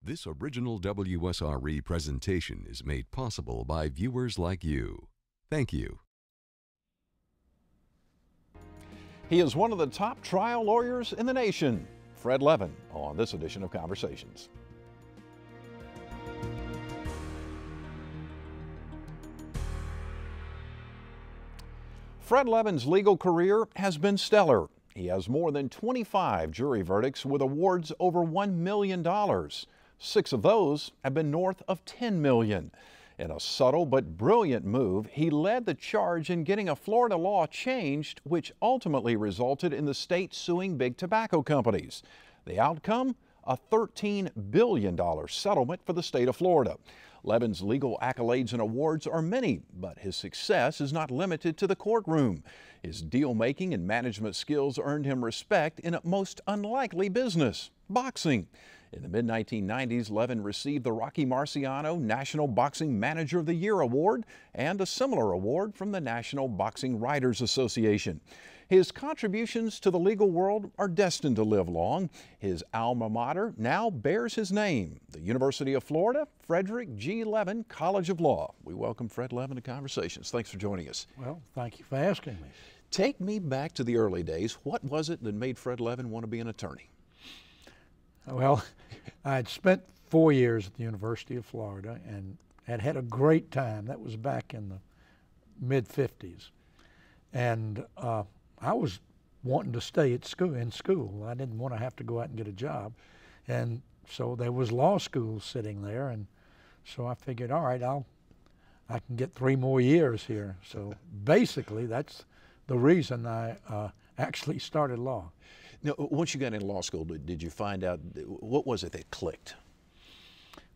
This original WSRE presentation is made possible by viewers like you. Thank you. He is one of the top trial lawyers in the nation, Fred Levin, on this edition of Conversations. Fred Levin's legal career has been stellar. He has more than 25 jury verdicts with awards over $1 million. 6 of those have been north of $10 million. In a subtle but brilliant move, he led the charge in getting a Florida law changed, which ultimately resulted in the state suing big tobacco companies. The outcome? A $13 billion settlement for the state of Florida. Levin's legal accolades and awards are many, but his success is not limited to the courtroom. His deal-making and management skills earned him respect in a most unlikely business, boxing. In the mid-1990s, Levin received the Rocky Marciano National Boxing Manager of the Year Award and a similar award from the National Boxing Writers Association. His contributions to the legal world are destined to live long. His alma mater now bears his name, the University of Florida Frederick G. Levin College of Law. We welcome Fred Levin to Conversations. Thanks for joining us. Well, thank you for asking me. Take me back to the early days. What was it that made Fred Levin want to be an attorney? Well, I had spent 4 years at the University of Florida and had a great time. That was back in the mid-50s. And I was wanting to stay at school. I didn't want to have to go out and get a job. And so there was law school sitting there. And so I figured, all right, I can get 3 more years here. So basically, that's the reason I actually started law. Now, once you got into law school, did you find out, what was it that clicked?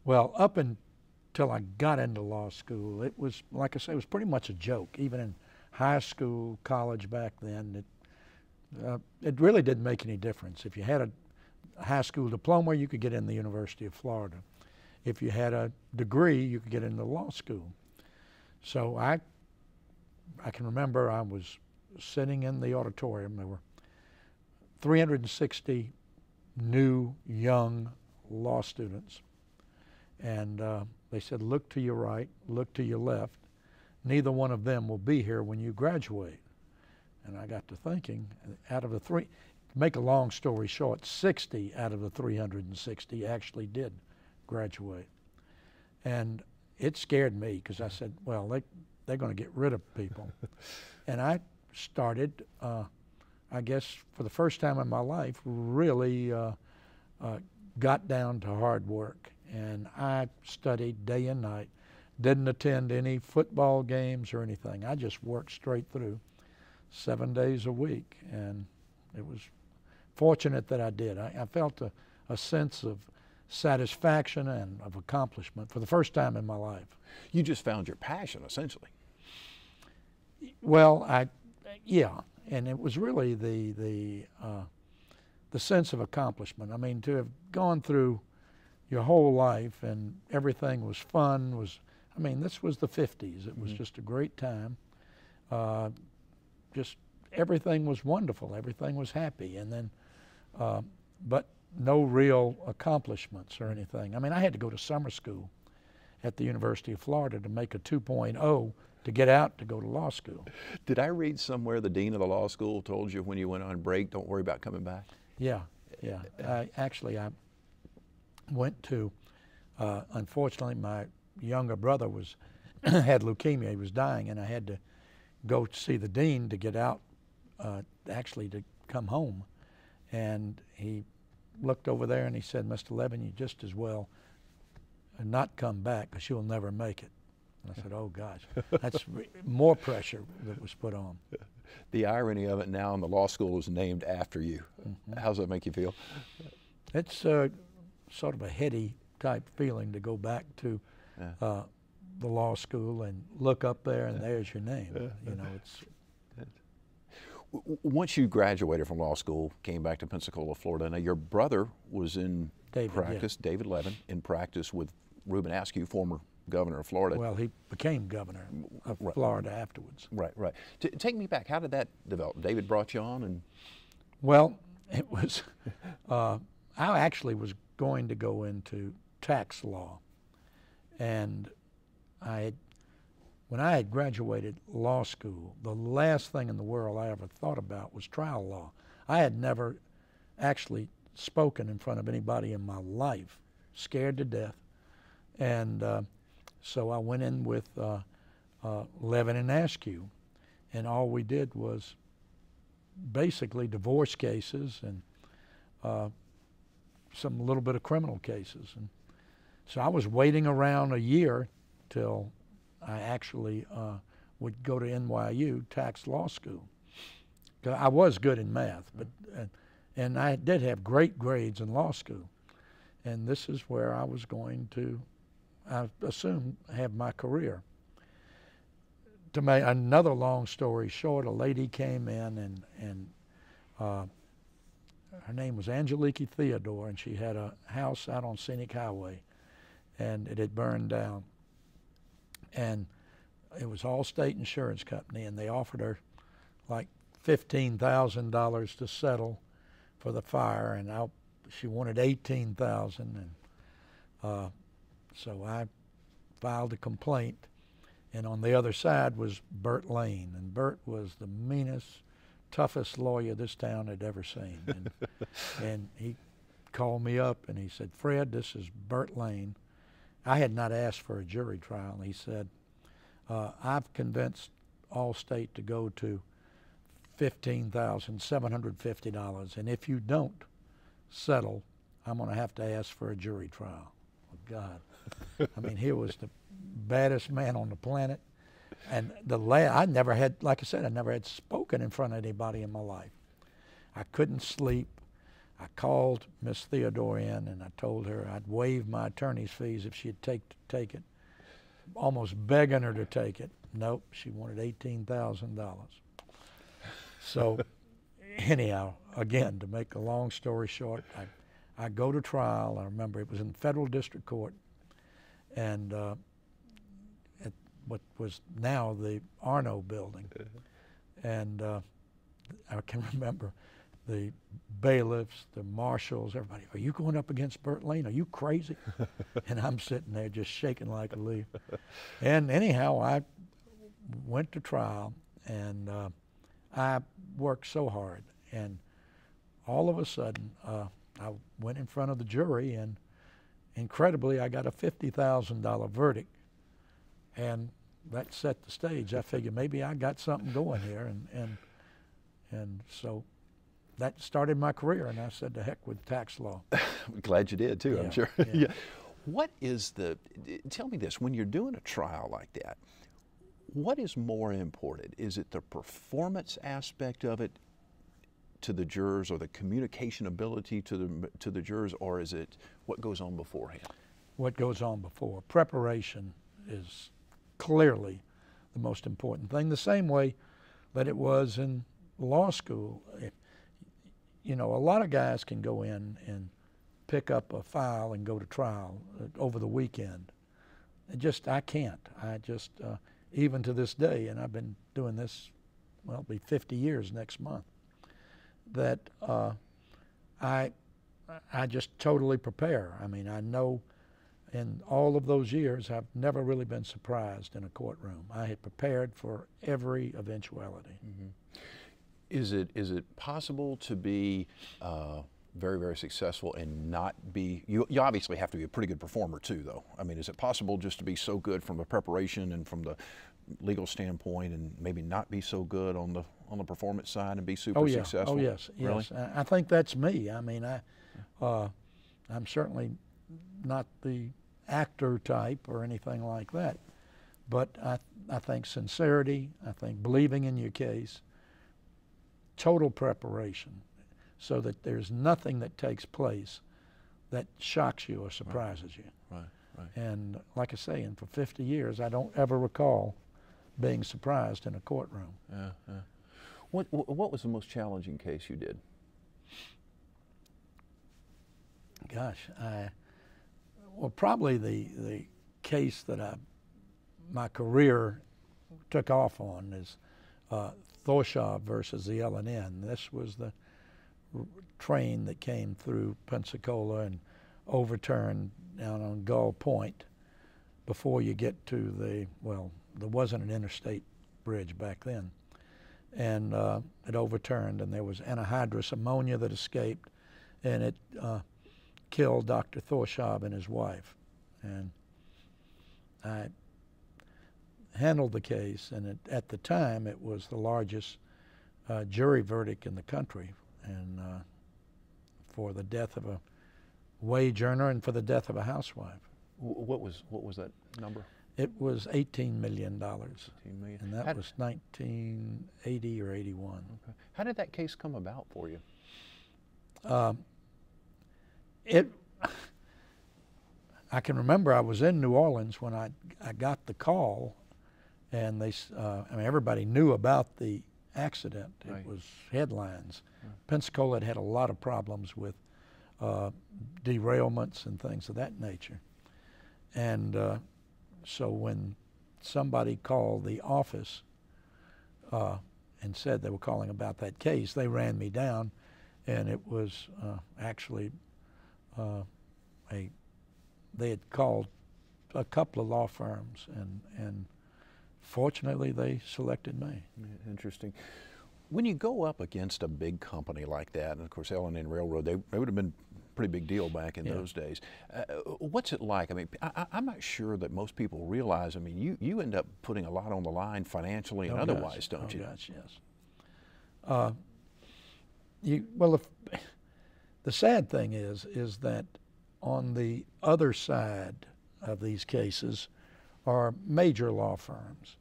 Well, up until I got into law school, it was, like I say, it was pretty much a joke. Even in high school, college back then, it really didn't make any difference. If you had a high school diploma, you could get in the University of Florida. If you had a degree, you could get into law school. So I can remember I was sitting in the auditorium. There were 360 new young law students, and they said, look to your right, look to your left. Neither one of them will be here when you graduate. And I got to thinking, out of the to make a long story short, 60 out of the 360 actually did graduate. And it scared me because I said, well, they're going to get rid of people. And I started, I guess for the first time in my life, really got down to hard work. And I studied day and night, didn't attend any football games or anything. I just worked straight through 7 days a week. And it was fortunate that I did. I felt a sense of satisfaction and of accomplishment for the first time in my life. You just found your passion, essentially. Well, yeah. And it was really the sense of accomplishment. I mean, to have gone through your whole life and everything was fun, I mean, this was the 50s. It was just a great time. Just everything was wonderful. Everything was happy. And then, but no real accomplishments or anything. I mean, I had to go to summer school at the University of Florida to make a 2.0 to get out to go to law school. Did I read somewhere the dean of the law school told you when you went on break, don't worry about coming back? Yeah. I went to, unfortunately, my younger brother had leukemia. He was dying, and I had to go see the dean to get out, actually to come home. And he looked over there and he said, Mr. Levin, you just as well not come back because you'll never make it. And I said, oh gosh, that's more pressure that was put on. The irony of it now, and the law school is named after you. How does that make you feel? It's sort of a heady type feeling to go back to the law school and look up there and there's your name. You know, it's. Once you graduated from law school, came back to Pensacola, Florida. Now your brother was in practice, yeah. David Levin, in practice with Reuben Askew, former governor of Florida. Well, he became governor of Florida afterwards. Right. Take me back. How did that develop? David brought you on, and. Well, it was. I actually was going to go into tax law. And when I had graduated law school, the last thing in the world I ever thought about was trial law. I had never actually spoken in front of anybody in my life, scared to death. And so I went in with Levin and Askew, and all we did was basically divorce cases and some little bit of criminal cases. And so I was waiting around a year till I actually would go to NYU tax law school. 'Cause I was good in math, but and I did have great grades in law school. And this is where I was going to, I assume, have my career. To make another long story short, a lady came in and her name was Angeliki Theodore, and she had a house out on Scenic Highway, and it had burned down. And it was Allstate Insurance Company, and they offered her like $15,000 to settle for the fire, and she wanted $18,000, and so I filed a complaint. And on the other side was Burt Lane, and Burt was the meanest, toughest lawyer this town had ever seen. And he called me up and he said, "Fred, this is Burt Lane." I had not asked for a jury trial. He said, "I've convinced Allstate to go to $15,750, and if you don't settle, I'm going to have to ask for a jury trial." Oh, God. I mean, he was the baddest man on the planet. And I never had, like I said, I never had spoken in front of anybody in my life. I couldn't sleep. I called Miss Theodore in, and I told her I'd waive my attorney's fees if she'd take it. Almost begging her to take it. Nope, she wanted $18,000. So anyhow, again, to make a long story short, I go to trial. I remember it was in federal district court, and at what was now the Arno building. And I can remember the bailiffs, the marshals, everybody, "Are you going up against Burt Lane? Are you crazy?" And I'm sitting there just shaking like a leaf. And anyhow, I went to trial, and I worked so hard. And all of a sudden, I went in front of the jury, and incredibly, I got a $50,000 verdict. And that set the stage. I figured maybe I got something going here, and so that started my career, and I said, to heck with tax law. I'm glad you did too, Yeah, I'm sure. yeah. Yeah. What is tell me this, when you're doing a trial like that, what is more important? Is it the performance aspect of it to the jurors, or the communication ability to the jurors, or is it what goes on beforehand? What goes on before. Preparation is clearly the most important thing, the same way that it was in law school. You know, a lot of guys can go in and pick up a file and go to trial over the weekend. I can't. Even to this day, and I've been doing this, well, it'll be 50 years next month, that I just totally prepare. I mean, I know in all of those years, I've never really been surprised in a courtroom. I had prepared for every eventuality. Mm-hmm. Is it possible to be very, very successful and not be, you obviously have to be a pretty good performer too, though. I mean, is it possible just to be so good from the preparation and from the legal standpoint, and maybe not be so good on the performance side and be super successful? Oh yes, really? Yes. I think that's me. I mean, I'm certainly not the actor type or anything like that, but I think sincerity, I think believing in your case, total preparation, so that there's nothing that takes place that shocks you or surprises you. Right. And like I say, and for 50 years, I don't ever recall being surprised in a courtroom. Yeah. What was the most challenging case you did? Gosh, well, probably the case that my career took off on is Thorshaw versus the L&N. This was the train that came through Pensacola and overturned down on Gull Point before you get to well, there wasn't an interstate bridge back then. And it overturned, and there was anhydrous ammonia that escaped, and it killed Dr. Thorshaub and his wife. And I handled the case, and at the time it was the largest jury verdict in the country, and for the death of a wage earner and for the death of a housewife. What was that number? It was $18 million. 18 million. And that was 1980 or 81. Okay. How did that case come about for you? I can remember I was in New Orleans when I got the call, and I mean, everybody knew about the accident. Right. It was headlines. Right. Pensacola had a lot of problems with derailments and things of that nature. And so when somebody called the office and said they were calling about that case, they ran me down, and it was actually they had called a couple of law firms, and fortunately they selected me. Yeah, interesting. When you go up against a big company like that, and of course L&N Railroad, they would have been a pretty big deal back in those days. What's it like? I mean, I'm not sure that most people realize, I mean, you end up putting a lot on the line financially and otherwise, don't you? Gosh, yes. Well, the sad thing is that on the other side of these cases are major law firms,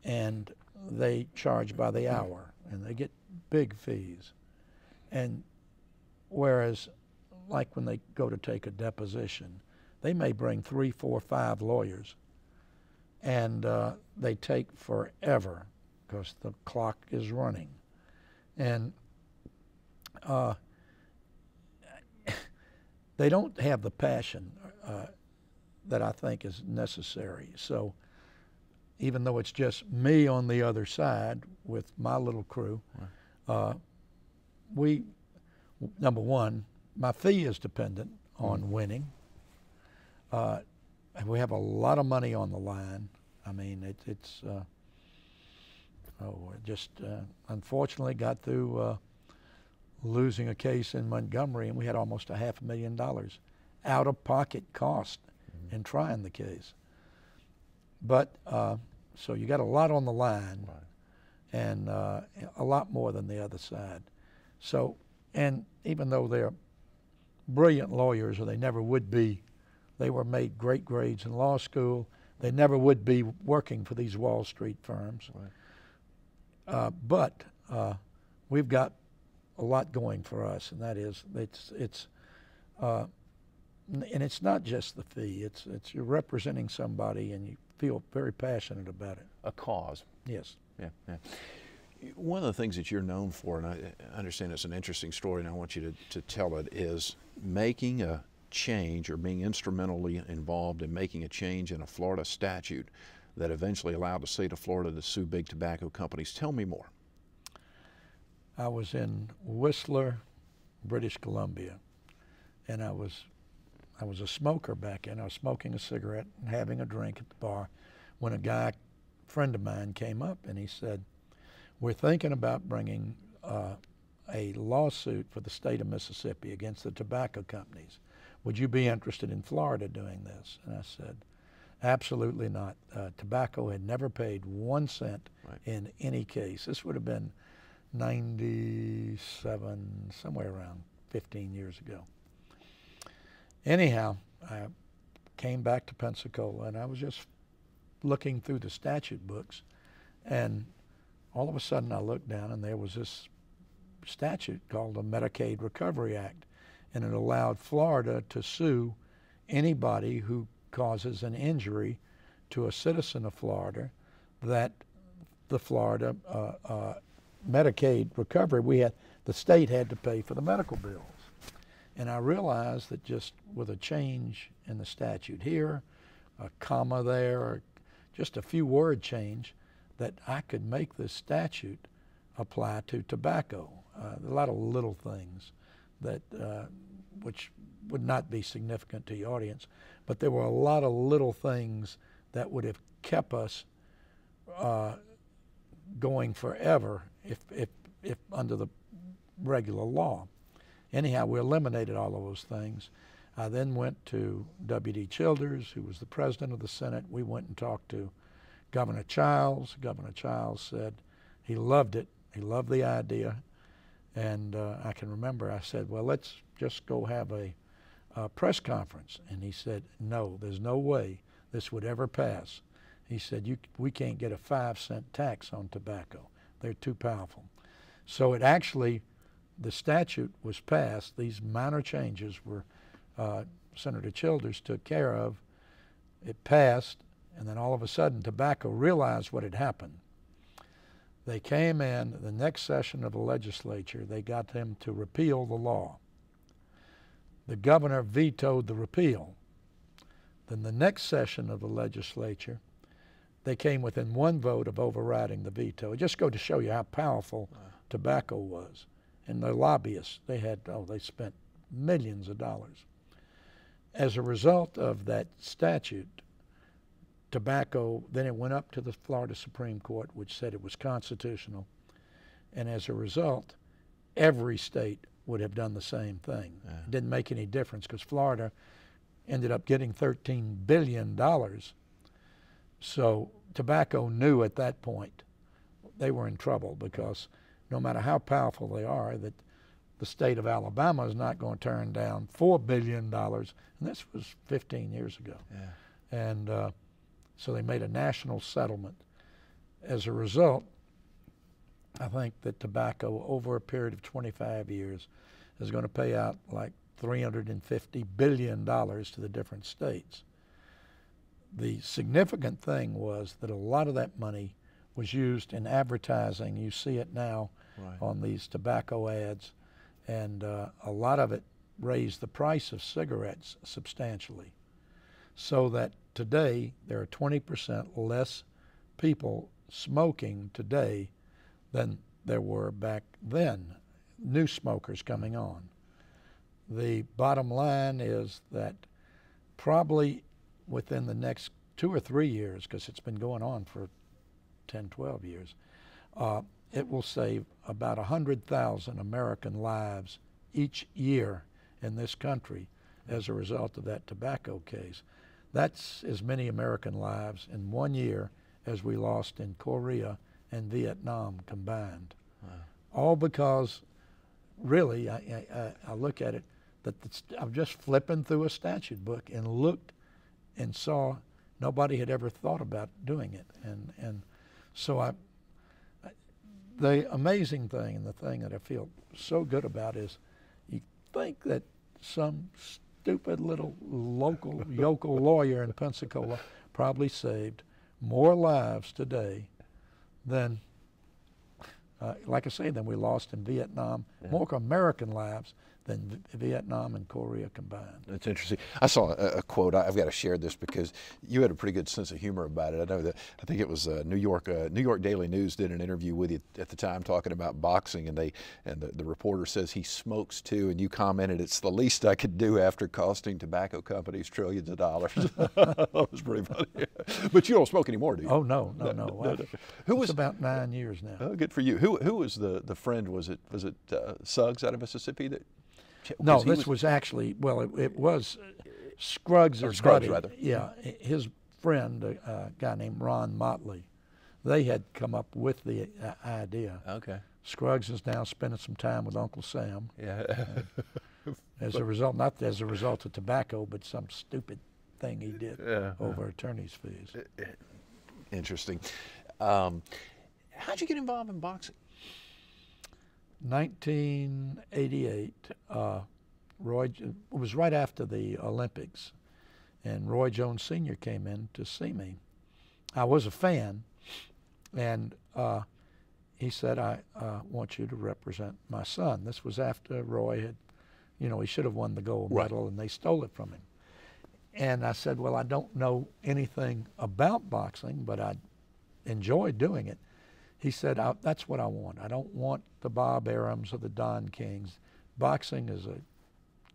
and they charge by the hour, and they get big fees. And whereas, like when they go to take a deposition, they may bring 3, 4, 5 lawyers, and they take forever because the clock is running. And they don't have the passion that I think is necessary. So even though it's just me on the other side with my little crew, we, number one, my fee is dependent on winning. We have a lot of money on the line. I mean, it's just unfortunately got through losing a case in Montgomery, and we had almost $500,000 out-of-pocket cost in trying the case. But so you got a lot on the line, and a lot more than the other side. So, and even though they're brilliant lawyers, or they never would be, they were made great grades in law school, they never would be working for these Wall Street firms. But we've got a lot going for us, and that is and it's not just the fee. It's you're representing somebody, and you feel very passionate about it. A cause. Yes. Yeah. One of the things that you're known for, and I understand it's an interesting story, and I want you to tell it, is making a change, or being instrumentally involved in making a change in a Florida statute that eventually allowed the state of Florida to sue big tobacco companies. Tell me more. I was in Whistler, British Columbia, and I was a smoker back then. I was smoking a cigarette and having a drink at the bar when a friend of mine came up, and he said, "We're thinking about bringing a lawsuit for the state of Mississippi against the tobacco companies. Would you be interested in Florida doing this?" And I said, "Absolutely not." Tobacco had never paid 1 cent in any case. This would have been 97, somewhere around 15 years ago. Anyhow, I came back to Pensacola, and I was just looking through the statute books, and all of a sudden I looked down, and there was this statute called the Medicaid Recovery Act, and it allowed Florida to sue anybody who causes an injury to a citizen of Florida that the Florida Medicaid recovery, the state had to pay for the medical bills. And I realized that just with a change in the statute here, a comma there, or just a few word change, that I could make this statute apply to tobacco. A lot of little things that which would not be significant to the audience, but there were a lot of little things that would have kept us going forever if under the regular law. Anyhow, we eliminated all of those things. I then went to W.D. Childers, who was the president of the Senate. We went and talked to Governor Childs. Governor Childs said he loved it. He loved the idea. And I can remember I said, well, let's just go have a press conference. And he said, no, there's no way this would ever pass. He said, we can't get a 5-cent tax on tobacco. They're too powerful. So it actually, the statute was passed. These minor changes were, Senator Childers took care of. It passed, and then all of a sudden tobacco realized what had happened. They came in the next session of the legislature. They got them to repeal the law. The governor vetoed the repeal. Then the next session of the legislature, they came within one vote of overriding the veto. It just goes to show you how powerful tobacco was. And the lobbyists, they spent millions of dollars. As a result of that statute, tobacco, then it went up to the Florida Supreme Court, which said it was constitutional. And as a result, every state would have done the same thing. Yeah. It didn't make any difference because Florida ended up getting $13 billion. So tobacco knew at that point they were in trouble, because no matter how powerful they are, that the state of Alabama is not going to turn down $4 billion. And this was 15 years ago. Yeah. And so they made a national settlement. As a result, I think that tobacco over a period of 25 years is going to pay out like $350 billion to the different states. The significant thing was that a lot of that money was used in advertising. You see it now on these tobacco ads, and a lot of it raised the price of cigarettes substantially, so that today there are 20% less people smoking today than there were back then, new smokers coming on. The bottom line is that probably within the next 2 or 3 years, because it's been going on for 10, 12 years, it will save about 100,000 American lives each year in this country as a result of that tobacco case. That's as many American lives in 1 year as we lost in Korea and Vietnam combined. Wow. All because, really, I look at it, that I'm just flipping through a statute book and looked and saw nobody had ever thought about doing it. And so the amazing thing, and the thing that I feel so good about, is you think that some stupid little local yokel lawyer in Pensacola probably saved more lives today than, like I say, than we lost in Vietnam, more American lives than Vietnam and Korea combined. That's interesting. I saw a quote. I've got to share this because you had a pretty good sense of humor about it. I know that, I think it was New York Daily News did an interview with you at the time talking about boxing, and the reporter says he smokes too, and you commented, "It's the least I could do after costing tobacco companies trillions of dollars." That was pretty funny. But you don't smoke anymore, do you? Oh no. Who was about 9 years now? Oh, good for you. Who was the friend? Was it Suggs out of Mississippi that? No, this was actually, well, it was Scruggs' buddy. Rather. Yeah, his friend, a guy named Ron Motley. They had come up with the idea. Okay. Scruggs is now spending some time with Uncle Sam. Yeah. As a result, not as a result of tobacco, but some stupid thing he did over attorney's fees. Interesting. How'd you get involved in boxing? 1988, it was right after the Olympics, and Roy Jones Sr. came in to see me. I was a fan, and he said, I want you to represent my son. This was after Roy had, he should have won the gold medal, and they stole it from him. And I said, well, I don't know anything about boxing, but I enjoy doing it. He said, that's what I want. I don't want the Bob Arams or the Don Kings. Boxing is a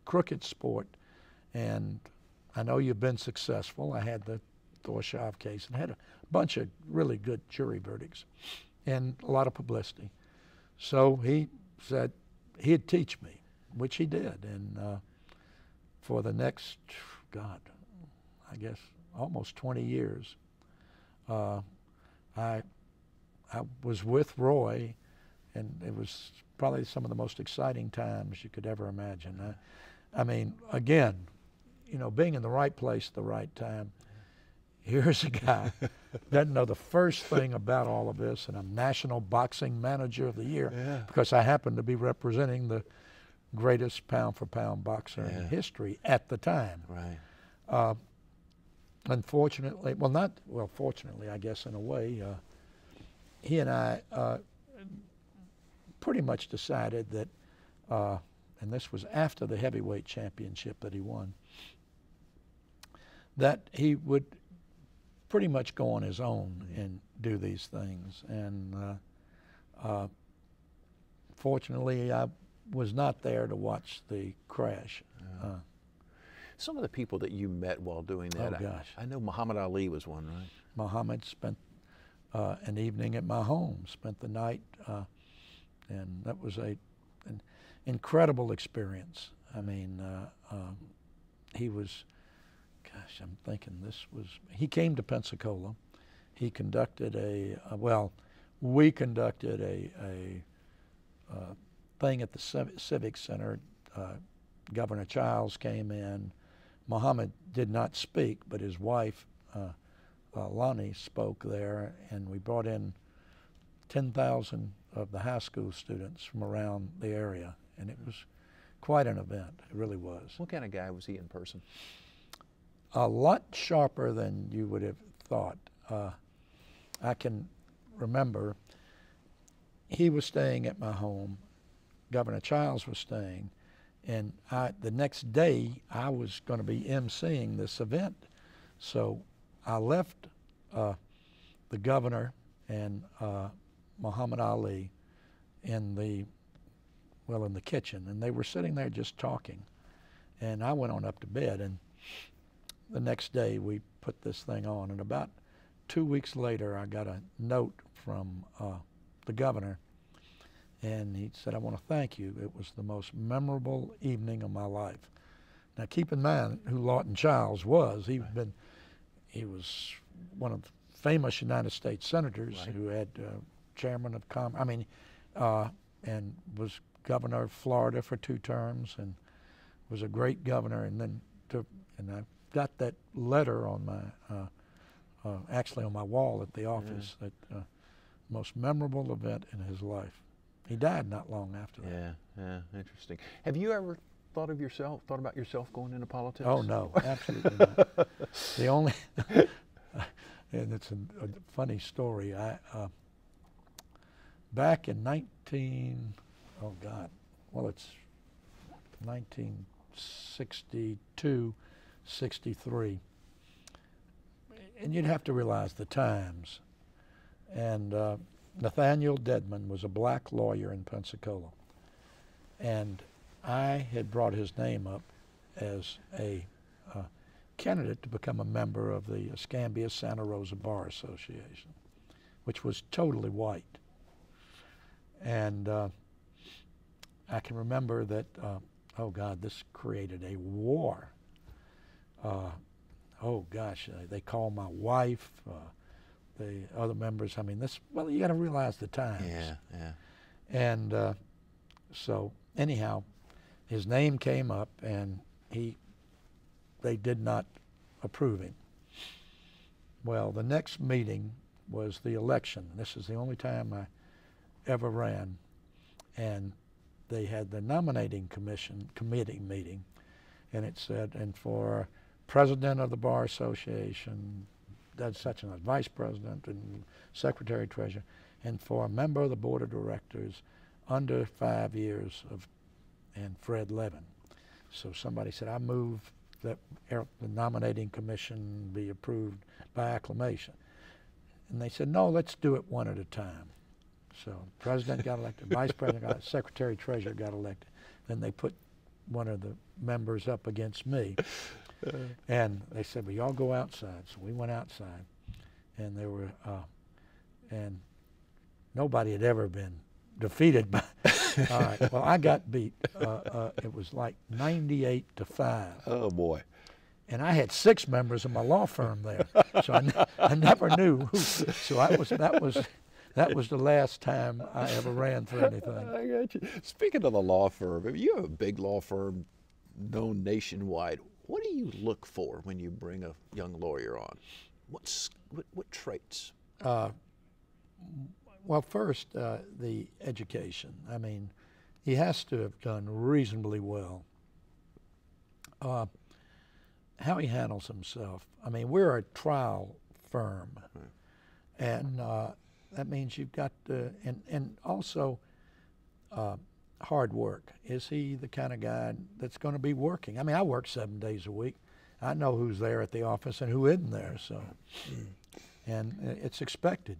crooked sport. And I know you've been successful. I had the Thorshav case and had a bunch of really good jury verdicts and a lot of publicity. So he said he'd teach me, which he did. And for the next, God, I guess almost 20 years, I was with Roy, and it was probably some of the most exciting times you could ever imagine. I mean, again, you know, being in the right place at the right time. Here's a guy doesn't know the first thing about all of this, and I'm National Boxing Manager of the Year because I happen to be representing the greatest pound-for-pound boxer in history at the time. Right. Unfortunately, fortunately, I guess in a way, he and I pretty much decided that, and this was after the heavyweight championship that he won, that he would pretty much go on his own and do these things. And fortunately, I was not there to watch the crash. Some of the people that you met while doing that, Oh, gosh. I know Muhammad Ali was one, right? Muhammad spent an evening at my home, spent the night, and that was an incredible experience. I mean, he was, gosh, I'm thinking he came to Pensacola. He conducted we conducted a thing at the Civic Center. Governor Childs came in. Muhammad did not speak, but his wife, Lonnie, spoke there, and we brought in 10,000 of the high school students from around the area, and it was quite an event. It really was. What kind of guy was he in person? A lot sharper than you would have thought. I can remember he was staying at my home, Governor Childs was staying, and the next day I was going to be emceeing this event. So I left the governor and Muhammad Ali in the kitchen, and they were sitting there just talking. And I went on up to bed, and the next day we put this thing on, and about 2 weeks later I got a note from the governor, and he said, "I want to thank you. It was the most memorable evening of my life." Now keep in mind who Lawton Childs was. He was one of the famous United States senators who had chairman of and was governor of Florida for 2 terms, and was a great governor. And then I got that letter on my actually on my wall at the office, that most memorable event in his life. He died not long after that. Yeah, interesting. Have you ever thought about yourself going into politics? Oh no, absolutely not. The only, and it's a funny story. Back in 1962, 63, and you'd have to realize the times. And Nathaniel Dedman was a black lawyer in Pensacola, and I had brought his name up as a candidate to become a member of the Escambia Santa Rosa Bar Association, which was totally white. And I can remember that, oh God, this created a war. Oh gosh, they called my wife, the other members. I mean, you got to realize the times. Yeah. And so anyhow, his name came up, and they did not approve him. Well, the next meeting was the election. This is the only time I ever ran, and they had the nominating committee meeting, and it said, and for president of the Bar Association, that's such and such, vice president and secretary treasurer, and for a member of the board of directors under 5 years and Fred Levin. So somebody said, I move that the nominating commission be approved by acclamation. And they said, no, let's do it one at a time. So president got elected, vice president got elected, secretary treasurer got elected. Then they put one of the members up against me. And they said, well, y'all go outside. So we went outside, and there were, and nobody had ever been defeated by, all right, well, I got beat. It was like 98-5. Oh, boy. And I had 6 members of my law firm there, so I never knew who. So that was the last time I ever ran for anything. I got you. Speaking of the law firm, you have a big law firm known nationwide. What do you look for when you bring a young lawyer on? What traits? Well, first, the education. I mean, he has to have done reasonably well. How he handles himself. I mean, we're a trial firm, and that means you've got to, and also hard work. Is he the kind of guy that's going to be working? I mean, I work 7 days a week. I know who's there at the office and who isn't there. So, and it's expected.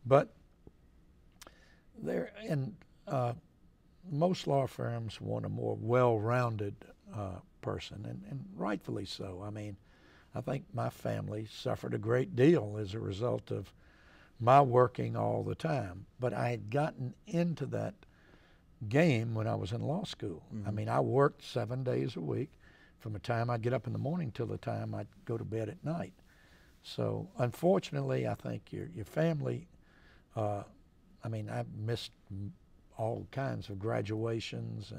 But there, and most law firms want a more well-rounded person, and rightfully so. I mean, I think my family suffered a great deal as a result of my working all the time. But I had gotten into that game when I was in law school. I mean, I worked 7 days a week from the time I'd get up in the morning till the time I'd go to bed at night. So unfortunately, I think your family, I mean, I've missed all kinds of graduations,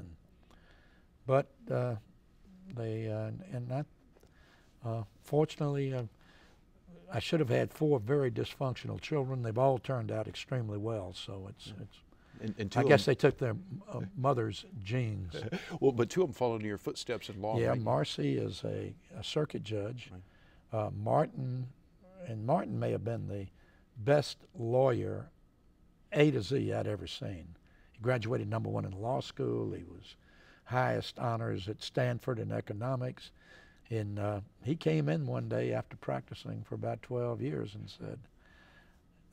but fortunately, I should have had 4 very dysfunctional children. They've all turned out extremely well, so it's I guess they took their mother's genes. Well, but 2 of them followed in your footsteps in law. Yeah, right? Marcy is a circuit judge. Right. Martin may have been the best lawyer A to Z I'd ever seen. He graduated #1 in law school. He was highest honors at Stanford in economics. And he came in one day after practicing for about 12 years and said,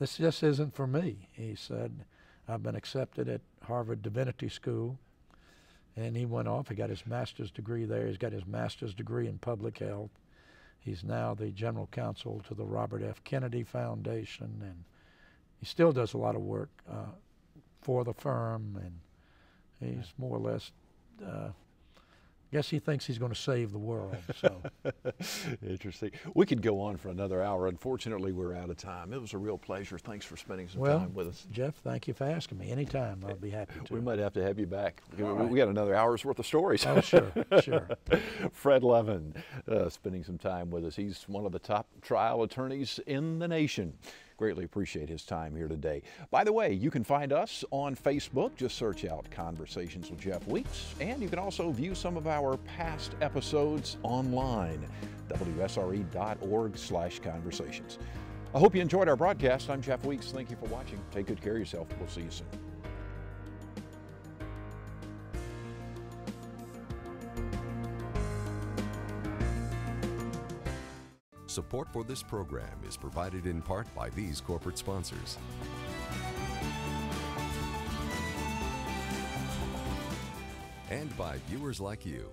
this just isn't for me. He said, I've been accepted at Harvard Divinity School. And he went off. He got his master's degree there. He's got his master's degree in public health. He's now the general counsel to the Robert F. Kennedy Foundation. And he still does a lot of work for the firm. And he's more or less guess he thinks he's going to save the world. So interesting. We could go on for another hour. Unfortunately, we're out of time. It was a real pleasure. Thanks for spending some time with us. Jeff, thank you for asking me. Anytime, I'll be happy to. We might have to have you back. We got another hour's worth of stories. Oh, sure, sure. Fred Levin spending some time with us. He's one of the top trial attorneys in the nation. Greatly appreciate his time here today. By the way, you can find us on Facebook. Just search out Conversations with Jeff Weeks. And you can also view some of our past episodes online, WSRE.org/conversations. I hope you enjoyed our broadcast. I'm Jeff Weeks. Thank you for watching. Take good care of yourself. We'll see you soon. Support for this program is provided in part by these corporate sponsors. And by viewers like you.